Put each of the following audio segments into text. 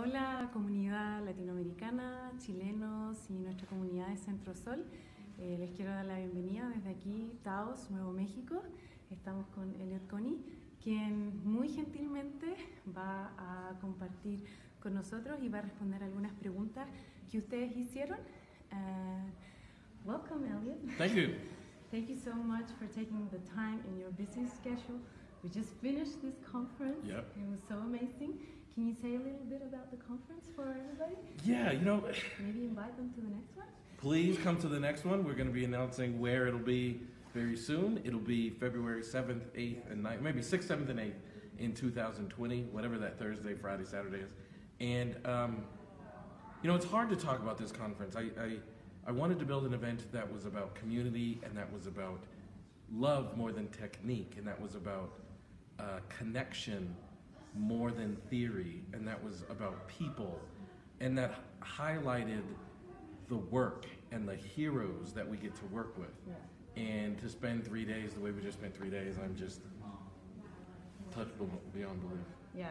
Hola comunidad latinoamericana, chilenos y nuestra comunidad de CentroSol. Les quiero dar la bienvenida desde aquí, TODOS, Nuevo México. Estamos con Elliott Connie, quien muy gentilmente va a compartir con nosotros y va a responder algunas preguntas que ustedes hicieron. Welcome, Elliott. Thank you. Thank you so much for taking the time in your busy schedule. We just finished this conference. Yep. It was so amazing. Can you say a little bit about the conference for everybody? Yeah, you know, Maybe invite them to the next one? please come to the next one. We're going to be announcing where it'll be very soon. It'll be February 7th, 8th, and 9th, maybe 6th, 7th, and 8th in 2020, whatever that Thursday, Friday, Saturday is. And, you know, it's hard to talk about this conference. I wanted to build an event that was about community and that was about love more than technique, and that was about connection more than theory, and that was about people, and that highlighted the work and the heroes that we get to work with. Yeah. And to spend 3 days the way we just spent 3 days, I'm just touched beyond belief. Yeah.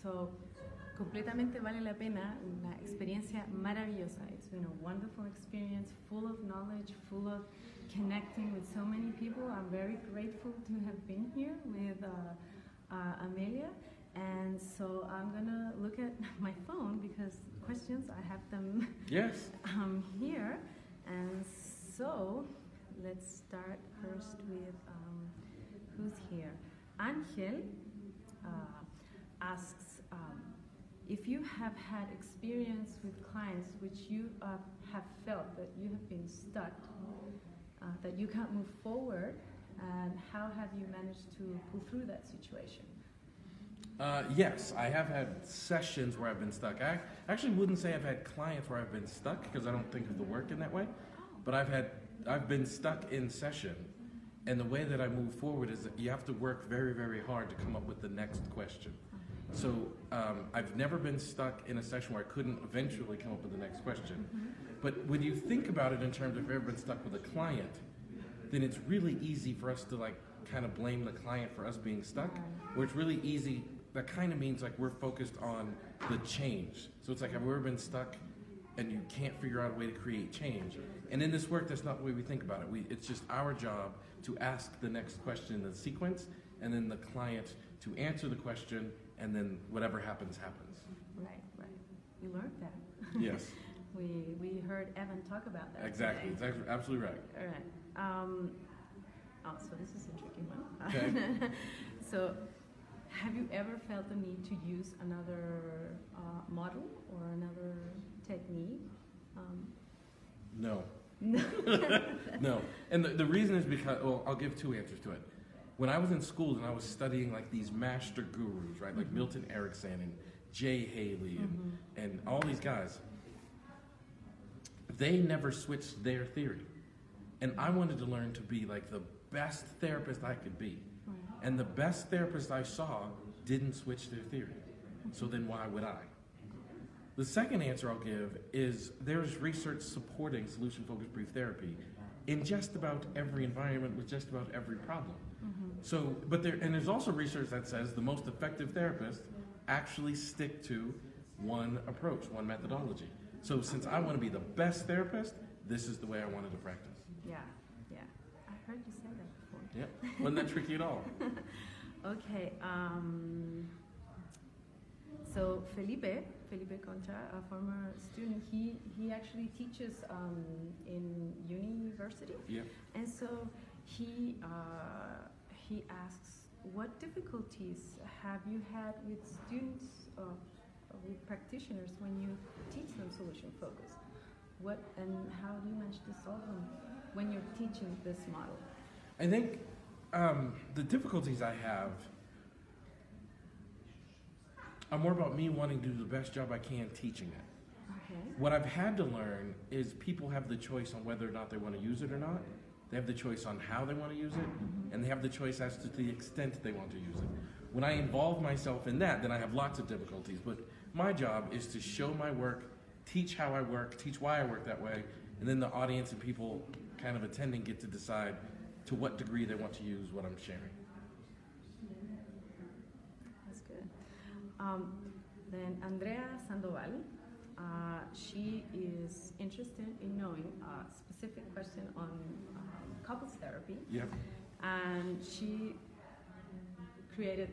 So, completamente vale la pena, una experiencia maravillosa. It's been a wonderful experience, full of knowledge, full of connecting with so many people. I'm very grateful to have been here with Amelia, and so I'm gonna look at my phone because questions, I have them Yes. here, and so let's start first with who's here. Angel asks if you have had experience with clients which you have felt that you have been stuck, that you can't move forward, and how have you managed to pull through that situation? Yes, I have had sessions where I've been stuck. I actually wouldn't say I've had clients where I've been stuck because I don't think of the work in that way. But I've been stuck in session, and the way that I move forward is that you have to work very, very hard to come up with the next question. So I've never been stuck in a session where I couldn't eventually come up with the next question. But when you think about it in terms of if you've ever been stuck with a client, then it's really easy for us to kind of blame the client for us being stuck, where it's really easy. That kind of means we're focused on the change. So it's like, have you ever been stuck and you can't figure out a way to create change? And in this work, that's not the way we think about it. It's just our job to ask the next question in the sequence, and then the client to answer the question, and then whatever happens, happens. Right. You learned that. Yes. We heard Evan talk about that. Exactly. Today. It's absolutely right. All right. So this is a tricky one. Okay. So, have you ever felt the need to use another model or another technique? No. No. No. And the reason is because, well, I'll give two answers to it. When I was in school and I was studying these master gurus, right, like Milton Erickson and Jay Haley and all these guys, they never switched their theory. And I wanted to learn to be the best therapist I could be. Right. And the best therapist I saw didn't switch their theory. So then why would I? The second answer I'll give is there's research supporting solution-focused brief therapy in just about every environment with just about every problem. So, there's also research that says the most effective therapists actually stick to one approach, one methodology. So since I want to be the best therapist, this is the way I wanted to practice. Yeah. I heard you say that before. Yeah, wasn't that tricky at all? Okay. So Felipe Concha, a former student, he actually teaches in university. Yeah. And so he asks, what difficulties have you had with students, with practitioners when you teach them solution focus? What and how do you manage to solve them when you're teaching this model? I think the difficulties I have are more about me wanting to do the best job I can teaching it. Okay. What I've had to learn is people have the choice on whether or not they want to use it or not. They have the choice on how they want to use it, and they have the choice as to the extent they want to use it. When I involve myself in that, then I have lots of difficulties. But my job is to show my work, teach how I work, teach why I work that way, and then the audience and people kind of attending get to decide to what degree they want to use what I'm sharing. That's good. Then Andrea Sandoval, she is interested in knowing a specific question on couples therapy. Yep. And she created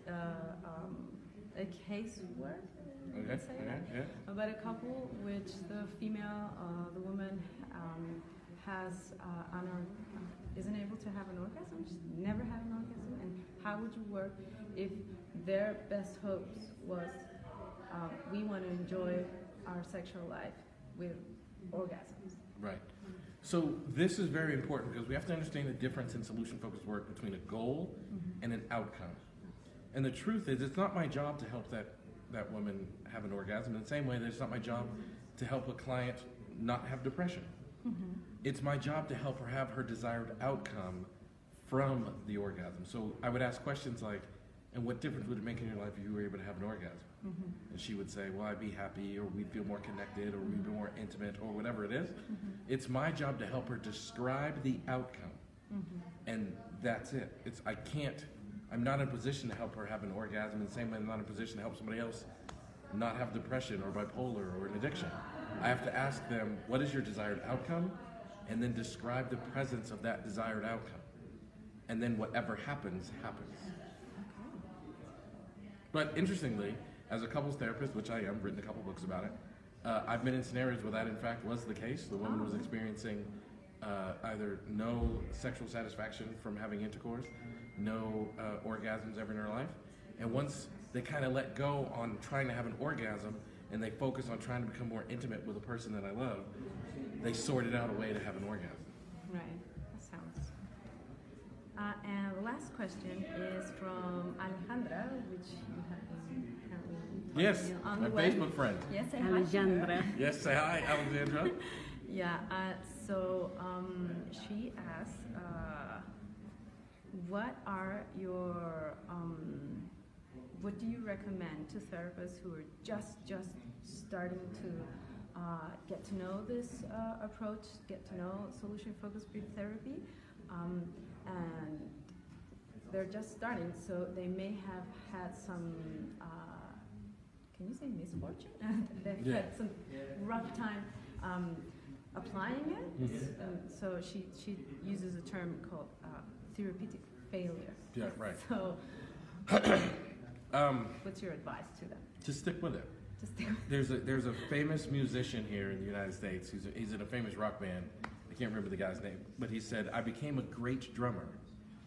a casework, about a couple which the female, the woman has isn't able to have an orgasm. She's never had an orgasm, and how would you work if their best hopes was we want to enjoy our sexual life with orgasms? Right. So this is very important because we have to understand the difference in solution-focused work between a goal and an outcome. And the truth is, it's not my job to help that woman have an orgasm in the same way that it's not my job to help a client not have depression. It's my job to help her have her desired outcome from the orgasm. So I would ask questions like, and what difference would it make in your life if you were able to have an orgasm? And she would say, well, I'd be happy, or we'd feel more connected, or we'd be more intimate, or whatever it is. It's my job to help her describe the outcome. And that's it. I'm not in a position to help her have an orgasm in the same way I'm not in a position to help somebody else not have depression or bipolar or an addiction. I have to ask them, what is your desired outcome? And then describe the presence of that desired outcome. And then whatever happens, happens. But interestingly, as a couples therapist, which I am, written a couple books about it, I've been in scenarios where that in fact was the case. The woman was experiencing either no sexual satisfaction from having intercourse, no orgasms ever in her life. And once they kind of let go on trying to have an orgasm and they focus on trying to become more intimate with a person that I love, they sorted out a way to have an orgasm. Right, that sounds. And the last question is from Alejandra, which you have been apparently Yes, on my the web. Facebook friend. Yes, say hi. Alejandra. Yes, say hi, Alexandra. Yeah, so she asked, what do you recommend to therapists who are just starting to get to know this approach, get to know solution-focused group therapy, and they're just starting, so they may have had some, can you say misfortune? They've had some rough time applying it. So she uses a term called therapeutic failure. Yeah, right. So what's your advice to them? To stick with it. To stick with There's a famous musician here in the United States. He's in a famous rock band. I can't remember the guy's name, but he said, I became a great drummer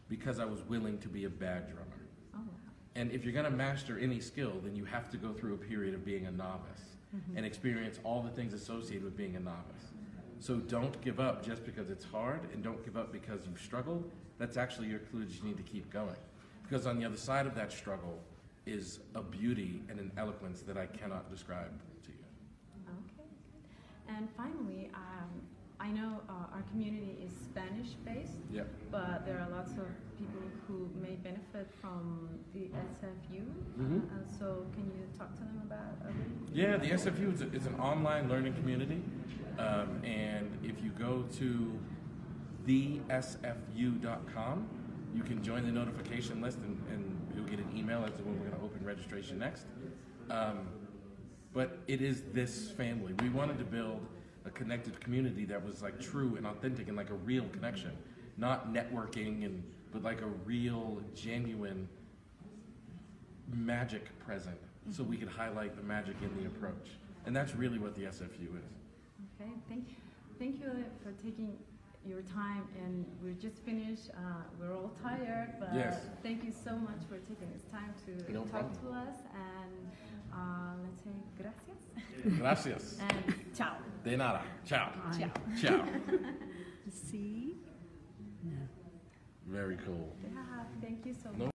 because I was willing to be a bad drummer. Oh, wow. And if you're going to master any skill, then you have to go through a period of being a novice and experience all the things associated with being a novice. So don't give up just because it's hard, and don't give up because you've struggled. That's actually your clue that you need to keep going. Because on the other side of that struggle is a beauty and an eloquence that I cannot describe to you. Okay, good. And finally, I know our community is Spanish-based, but there are lots of people who may benefit from the SFU. So can you talk to them about it? Yeah, the SFU is an online learning community. And if you go to thesfu.com, you can join the notification list and you'll get an email as to when we're going to open registration next. But it is this family. We wanted to build a connected community that was like true and authentic and like a real connection, not networking, but like a real, genuine magic present, so we could highlight the magic in the approach. And that's really what the SFU is. Okay, thank you for taking your time, and we're just finished. We're all tired, but thank you so much for taking this time to talk to us, and let's say gracias. Gracias. And ciao. De nada. Ciao. Ciao. Ciao. See? No. Very cool. Yeah, thank you so much. No